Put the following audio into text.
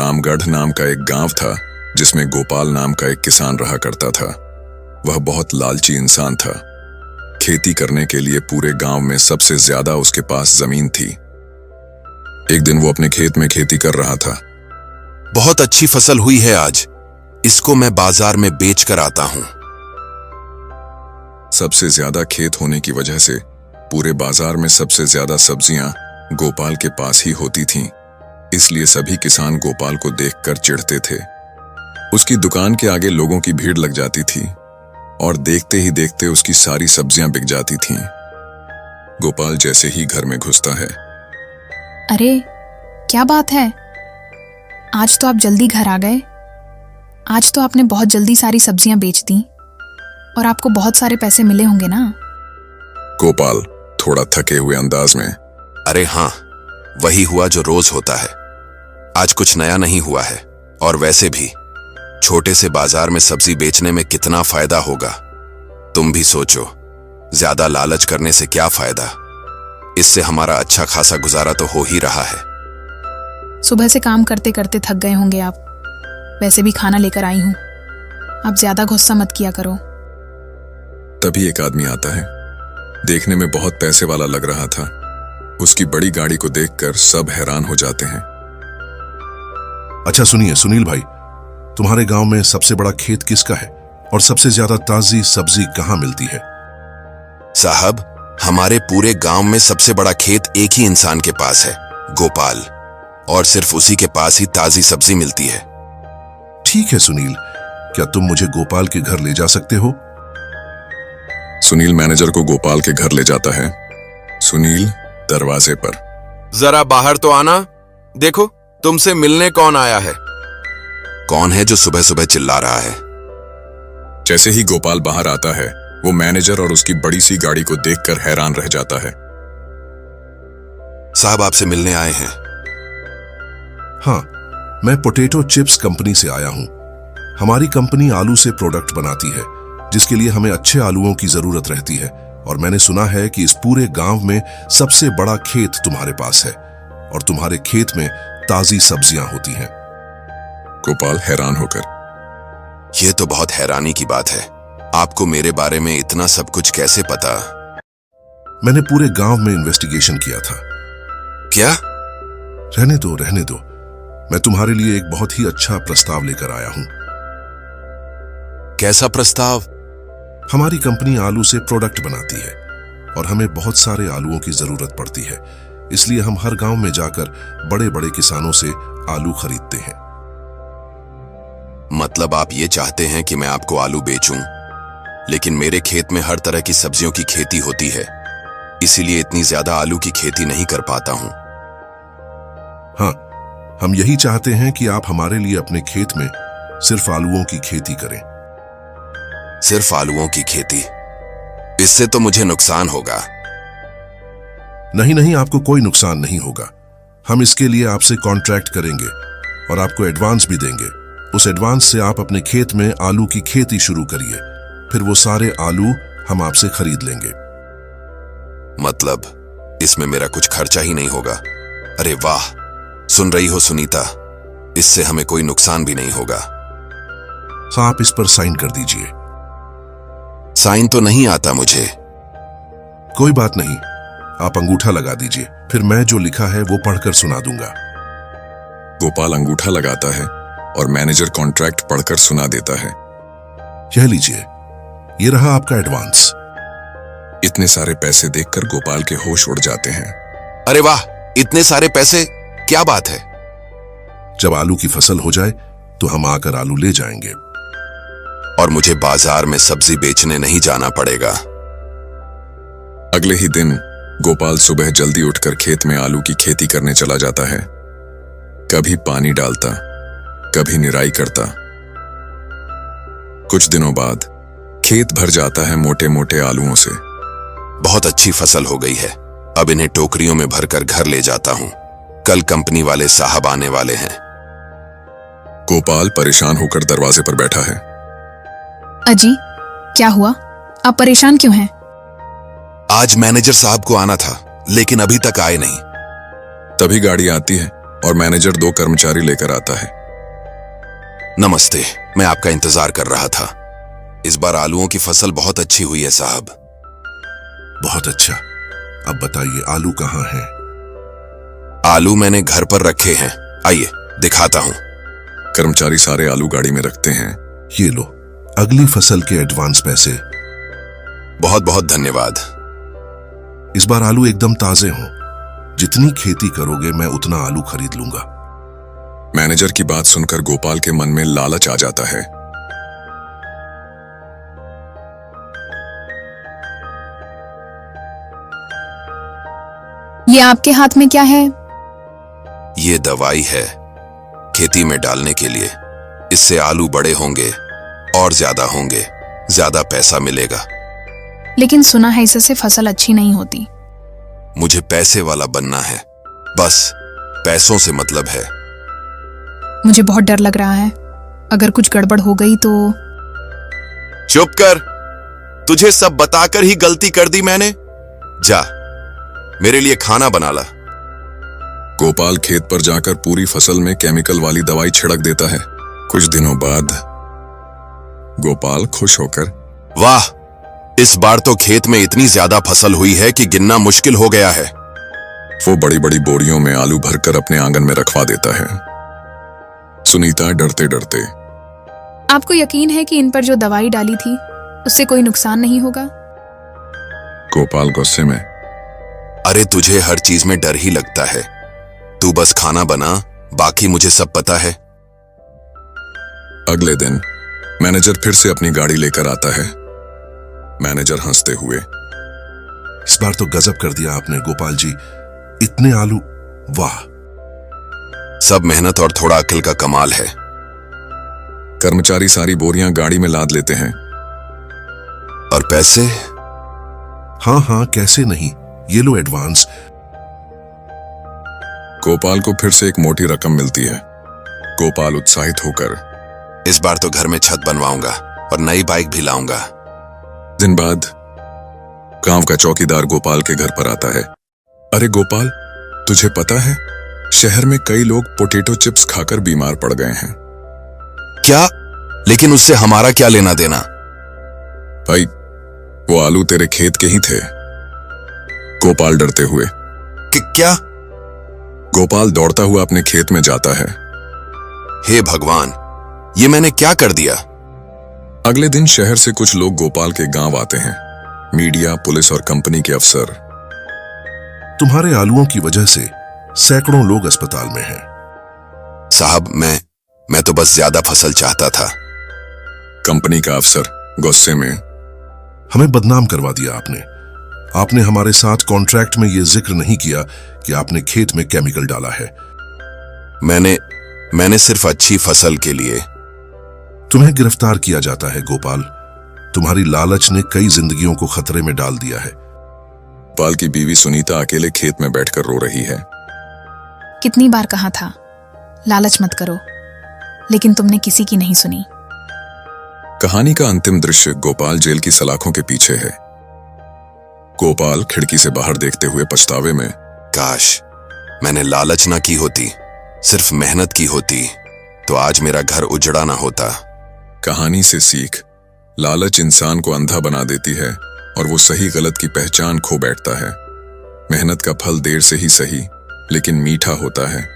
रामगढ़ नाम का एक गांव था जिसमें गोपाल नाम का एक किसान रहा करता था। वह बहुत लालची इंसान था। खेती करने के लिए पूरे गांव में सबसे ज्यादा उसके पास जमीन थी। एक दिन वो अपने खेत में खेती कर रहा था। बहुत अच्छी फसल हुई है आज, इसको मैं बाजार में बेच कर आता हूं। सबसे ज्यादा खेत होने की वजह से पूरे बाजार में सबसे ज्यादा सब्जियां गोपाल के पास ही होती थीं। इसलिए सभी किसान गोपाल को देखकर चिढ़ते थे। उसकी दुकान के आगे लोगों की भीड़ लग जाती थी और देखते ही देखते उसकी सारी सब्जियां बिक जाती थीं। गोपाल जैसे ही घर में घुसता है, अरे क्या बात है, आज तो आप जल्दी घर आ गए। आज तो आपने बहुत जल्दी सारी सब्जियां बेच दी और आपको बहुत सारे पैसे मिले होंगे ना। गोपाल थोड़ा थके हुए अंदाज में, अरे हाँ, वही हुआ जो रोज होता है। आज कुछ नया नहीं हुआ है, और वैसे भी छोटे से बाजार में सब्जी बेचने में कितना फायदा होगा। तुम भी सोचो, ज्यादा लालच करने से क्या फायदा। इससे हमारा अच्छा खासा गुजारा तो हो ही रहा है। सुबह से काम करते करते थक गए होंगे आप। वैसे भी खाना लेकर आई हूं, आप ज्यादा गुस्सा मत किया करो। तभी एक आदमी आता है। देखने में बहुत पैसे वाला लग रहा था। उसकी बड़ी गाड़ी को देखकर सब हैरान हो जाते हैं। अच्छा सुनिए सुनील भाई, तुम्हारे गांव में सबसे बड़ा खेत किसका है और सबसे ज्यादा ताजी सब्जी कहां मिलती है? साहब, हमारे पूरे गांव में सबसे बड़ा खेत एक ही इंसान के पास है, गोपाल, और सिर्फ उसी के पास ही ताजी सब्जी मिलती है। ठीक है सुनील, क्या तुम मुझे गोपाल के घर ले जा सकते हो? सुनील मैनेजर को गोपाल के घर ले जाता है। सुनील दरवाजे पर, जरा बाहर तो आना, देखो तुमसे मिलने कौन आया है। कौन है जो सुबह सुबह चिल्ला रहा है? जैसे ही गोपाल बाहर आता है, वो मैनेजर और उसकी बड़ी सी गाड़ी को देखकर हैरान रह जाता है। साहब आपसे मिलने आए हैं। हाँ, मैं पोटैटो चिप्स कंपनी से आया हूं। हमारी कंपनी आलू से प्रोडक्ट बनाती है, जिसके लिए हमें अच्छे आलूओं की जरूरत रहती है। और मैंने सुना है कि इस पूरे गांव में सबसे बड़ा खेत तुम्हारे पास है और तुम्हारे खेत में ताजी सब्जियां होती हैं। गोपाल हैरान होकर, यह तो बहुत हैरानी की बात है। आपको मेरे बारे में इतना सब कुछ कैसे पता? मैंने पूरे गांव में इन्वेस्टिगेशन किया था। क्या? रहने दो रहने दो, मैं तुम्हारे लिए एक बहुत ही अच्छा प्रस्ताव लेकर आया हूं। कैसा प्रस्ताव? हमारी कंपनी आलू से प्रोडक्ट बनाती है और हमें बहुत सारे आलूओं की जरूरत पड़ती है। इसलिए हम हर गांव में जाकर बड़े बड़े किसानों से आलू खरीदते हैं। मतलब आप ये चाहते हैं कि मैं आपको आलू बेचूं, लेकिन मेरे खेत में हर तरह की सब्जियों की खेती होती है, इसीलिए इतनी ज्यादा आलू की खेती नहीं कर पाता हूं। हाँ, हम यही चाहते हैं कि आप हमारे लिए अपने खेत में सिर्फ आलूओं की खेती करें। सिर्फ आलूओं की खेती? इससे तो मुझे नुकसान होगा। नहीं नहीं, आपको कोई नुकसान नहीं होगा। हम इसके लिए आपसे कॉन्ट्रैक्ट करेंगे और आपको एडवांस भी देंगे। उस एडवांस से आप अपने खेत में आलू की खेती शुरू करिए, फिर वो सारे आलू हम आपसे खरीद लेंगे। मतलब इसमें मेरा कुछ खर्चा ही नहीं होगा? अरे वाह, सुन रही हो सुनीता, इससे हमें कोई नुकसान भी नहीं होगा। हाँ, आप इस पर साइन कर दीजिए। साइन तो नहीं आता मुझे। कोई बात नहीं, आप अंगूठा लगा दीजिए, फिर मैं जो लिखा है वो पढ़कर सुना दूंगा। गोपाल अंगूठा लगाता है और मैनेजर कॉन्ट्रैक्ट पढ़कर सुना देता है। यह लीजिए, ये रहा आपका एडवांस। इतने सारे पैसे देखकर गोपाल के होश उड़ जाते हैं। अरे वाह, इतने सारे पैसे, क्या बात है। जब आलू की फसल हो जाए तो हम आकर आलू ले जाएंगे और मुझे बाजार में सब्जी बेचने नहीं जाना पड़ेगा। अगले ही दिन गोपाल सुबह जल्दी उठकर खेत में आलू की खेती करने चला जाता है। कभी पानी डालता, कभी निराई करता। कुछ दिनों बाद खेत भर जाता है मोटे मोटे आलूओं से। बहुत अच्छी फसल हो गई है, अब इन्हें टोकरियों में भरकर घर ले जाता हूं। कल कंपनी वाले साहब आने वाले हैं। गोपाल परेशान होकर दरवाजे पर बैठा है। अजी, क्या हुआ? आप परेशान क्यों हैं? आज मैनेजर साहब को आना था, लेकिन अभी तक आए नहीं। तभी गाड़ी आती है और मैनेजर 2 कर्मचारी लेकर आता है। नमस्ते, मैं आपका इंतजार कर रहा था। इस बार आलूओं की फसल बहुत अच्छी हुई है साहब। बहुत अच्छा। अब बताइए आलू कहाँ हैं? आलू मैंने घर पर रखे हैं, आइए दिखाता हूं। कर्मचारी सारे आलू गाड़ी में रखते हैं। ये लो, अगली फसल के एडवांस पैसे। बहुत बहुत धन्यवाद। इस बार आलू एकदम ताजे हों। जितनी खेती करोगे मैं उतना आलू खरीद लूंगा। मैनेजर की बात सुनकर गोपाल के मन में लालच आ जाता है। ये आपके हाथ में क्या है? ये दवाई है खेती में डालने के लिए। इससे आलू बड़े होंगे और ज्यादा होंगे, ज्यादा पैसा मिलेगा। लेकिन सुना है इससे फसल अच्छी नहीं होती। मुझे पैसे वाला बनना है, बस पैसों से मतलब है। मुझे बहुत डर लग रहा है, अगर कुछ गड़बड़ हो गई तो। चुप कर, तुझे सब बताकर ही गलती कर दी मैंने। जा मेरे लिए खाना बना ला। गोपाल खेत पर जाकर पूरी फसल में केमिकल वाली दवाई छिड़क देता है। कुछ दिनों बाद गोपाल खुश होकर, वाह, इस बार तो खेत में इतनी ज्यादा फसल हुई है कि गिनना मुश्किल हो गया है। वो बड़ी बड़ी बोरियों में आलू भरकर अपने आंगन में रखवा देता है। सुनीता डरते डरते, आपको यकीन है कि इन पर जो दवाई डाली थी उससे कोई नुकसान नहीं होगा? गोपाल गुस्से में, अरे तुझे हर चीज में डर ही लगता है। तू बस खाना बना, बाकी मुझे सब पता है। अगले दिन मैनेजर फिर से अपनी गाड़ी लेकर आता है। मैनेजर हंसते हुए, इस बार तो गजब कर दिया आपने गोपाल जी, इतने आलू, वाह। सब मेहनत और थोड़ा अक्ल का कमाल है। कर्मचारी सारी बोरियां गाड़ी में लाद लेते हैं। और पैसे? हाँ हाँ, कैसे नहीं, ये लो एडवांस। गोपाल को फिर से एक मोटी रकम मिलती है। गोपाल उत्साहित होकर, इस बार तो घर में छत बनवाऊंगा और नई बाइक भी लाऊंगा। दिन बाद गांव का चौकीदार गोपाल के घर पर आता है। अरे गोपाल, तुझे पता है शहर में कई लोग पोटैटो चिप्स खाकर बीमार पड़ गए हैं। क्या? लेकिन उससे हमारा क्या लेना देना? भाई, वो आलू तेरे खेत के ही थे। गोपाल डरते हुए, क्या? गोपाल दौड़ता हुआ अपने खेत में जाता है। हे भगवान, ये मैंने क्या कर दिया? अगले दिन शहर से कुछ लोग गोपाल के गांव आते हैं। मीडिया, पुलिस और कंपनी के अफसर। तुम्हारे आलूओं की वजह से सैकड़ों लोग अस्पताल में हैं। साहब, मैं तो बस ज्यादा फसल चाहता था। कंपनी का अफसर गुस्से में, हमें बदनाम करवा दिया आपने। आपने हमारे साथ कॉन्ट्रैक्ट में यह जिक्र नहीं किया कि आपने खेत में केमिकल डाला है। मैंने सिर्फ अच्छी फसल के लिए। तुम्हें गिरफ्तार किया जाता है गोपाल। तुम्हारी लालच ने कई जिंदगियों को खतरे में डाल दिया है। गोपाल की बीवी सुनीता अकेले खेत में बैठकर रो रही है। कितनी बार कहा था लालच मत करो, लेकिन तुमने किसी की नहीं सुनी। कहानी का अंतिम दृश्य गोपाल जेल की सलाखों के पीछे है। गोपाल खिड़की से बाहर देखते हुए पछतावे में, काश मैंने लालच ना की होती, सिर्फ मेहनत की होती, तो आज मेरा घर उजड़ा ना होता। कहानी से सीख, लालच इंसान को अंधा बना देती है और वो सही गलत की पहचान खो बैठता है। मेहनत का फल देर से ही सही, लेकिन मीठा होता है।